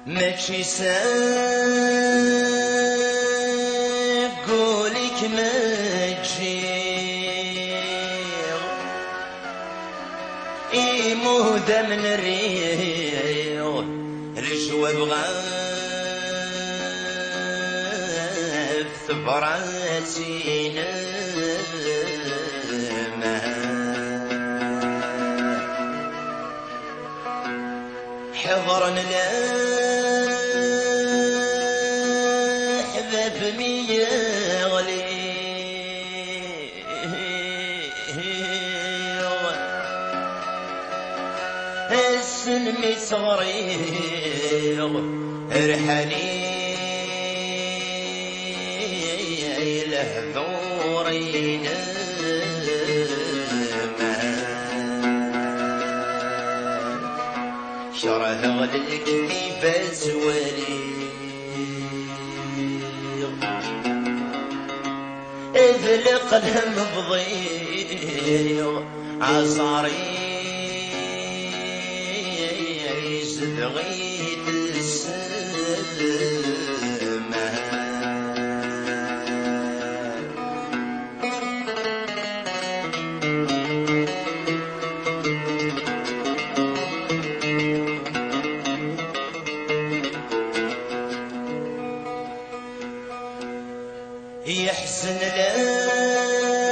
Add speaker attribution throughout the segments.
Speaker 1: ماشي قولك ما تجي مهدى من الريح الجواب غاف ثبراتي حضرنا لا حباب ميغلي السلمي صغير رحاني لهذورين شره للكذب زوالي اذلق الهم بضيع عصاري زدغيت السماء يحزن لا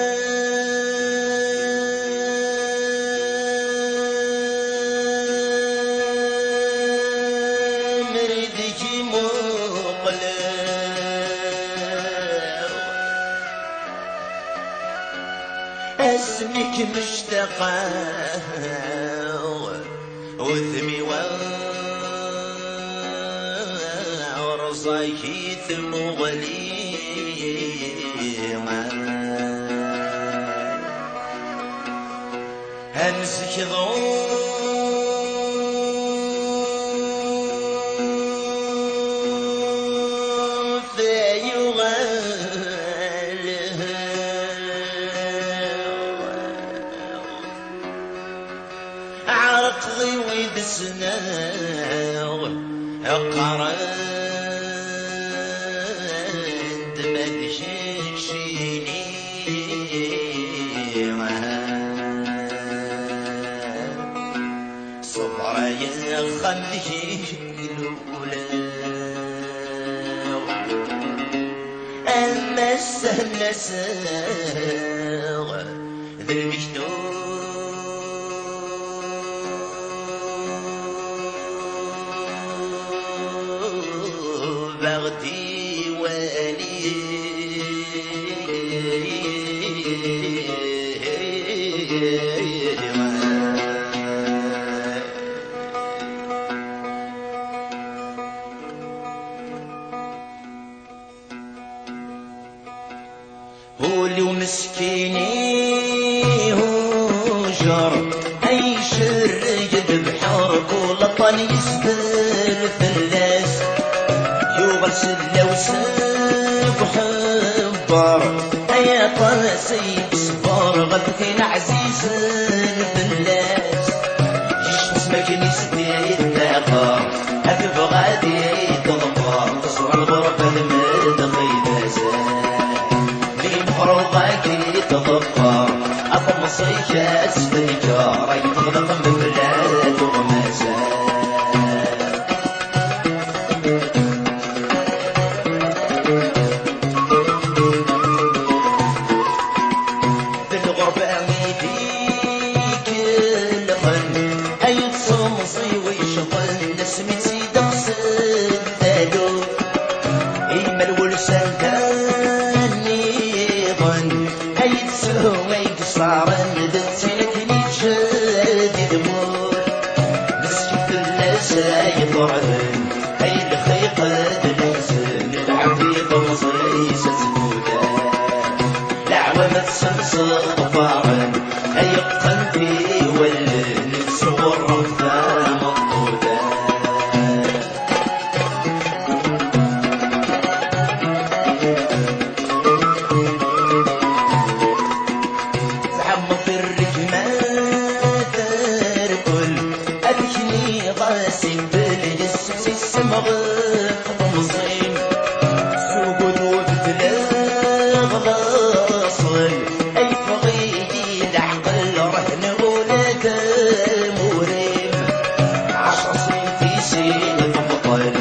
Speaker 1: مريدك مقلب اسمك مشتاقة وثمي ورصاك ثمغلي همسك ضوف يغال عرق ضيوي بسناغ قرند مدشيني صبر يا خليه الأولى أما السهل ساغ ذا المكتوب بغدي والي هولي ومسكيني هجر اي شرق بحرك ولطن يسبل فلاس يوغل سلة وساب وحبر اي طاسي صبر غدكين عزيز الفلاس جيش اسمك نسبي الدقار هكذا غادي تضبر تصور الغربة المدقيدة فروقك تضفر أطمصيك أسفلك راي تغلق من بلاد وغمازات بالغربة ميديك الغن أي تصمصي ويشغل نسمي سيد غسل ثالو إيما الولسان صار ندتلك نجد دمور مسجد اللساي طرهن هاي الخيقة دلحسن العفيق مصريسة سبودا العوامة سمسة ضفارن هاي قلبي والنفس والرفة مطودة راسي بالجس السمغ مصيم سوق ذوب بلا غلاصل اي فغيدي العقل رهن ولاد مريم 10 سنين في سين بطل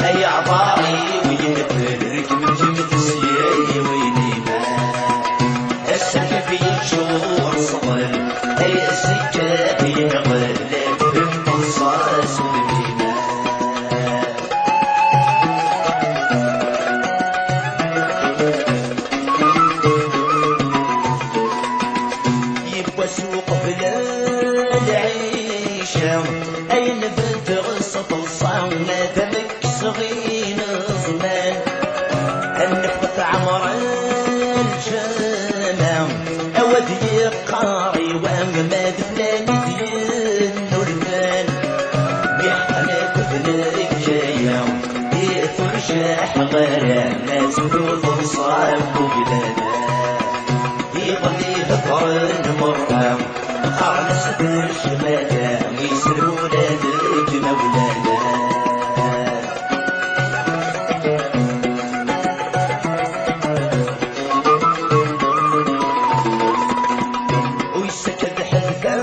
Speaker 1: اي عطاري وينفل ركب جمد السياي وينيما السلف يشور صغل اي السكة ينغل لفهم قصاص بالدماء يبقى سوق بلا العيشة اي نبت غصة الصامة دمك صغير زمان النفط عمر الجنة اودي قاري وامد فلان دين نورفان يحقنك فلك جاية يفرشاح غرام ناس ثوث صعب وبلانا يظل يهضر مرة خالص بالشمالة يسر ولادك مولانا ويسكت حذكا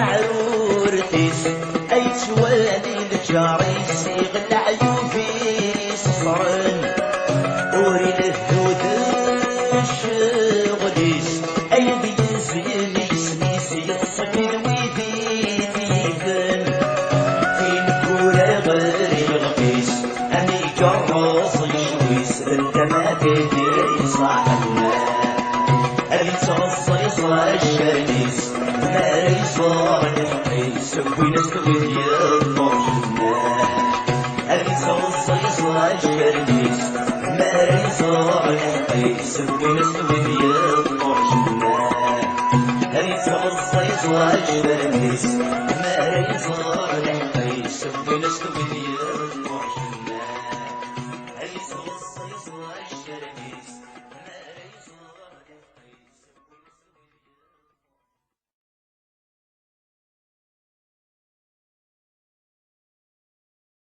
Speaker 1: عرورتيس اي توالي الجاريس يغلى عيوبي صرن وري الهود الشغليس اي بيزين يسنيس يصقل ويدي تيفن فين كورة غير الغيس اني جرص يشويس انت ما تدري صاحبنا اللي تصيص الشريس ما يصار الحقيس وينس ويدي الطرشنا اللي تصيص الشريس ما يصار الحقيس وينس ويدي الطرشنا اللي تصيص الشريس ما يصار الحقيس وينس ويدي